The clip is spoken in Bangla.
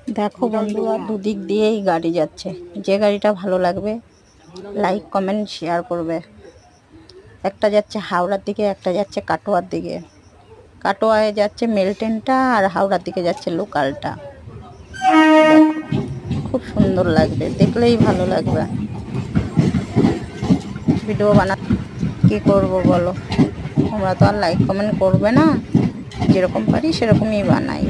দেখো বন্ধুরা, দুদিক দিয়েই গাড়ি যাচ্ছে। যে গাড়িটা ভালো লাগবে লাইক কমেন্ট শেয়ার করবে। একটা যাচ্ছে হাওড়ার দিকে, একটা যাচ্ছে কাটোয়ার দিকে। কাটোয়ায় যাচ্ছে মেল ট্রেনটা আর হাওড়ার দিকে যাচ্ছে লোকালটা। দেখো, খুব সুন্দর লাগবে, দেখলেই ভালো লাগবে। ভিডিও বানা কি করব বলো, তোমরা তো আর লাইক কমেন্ট করবে না। যেরকম পারি সেরকমই বানাই।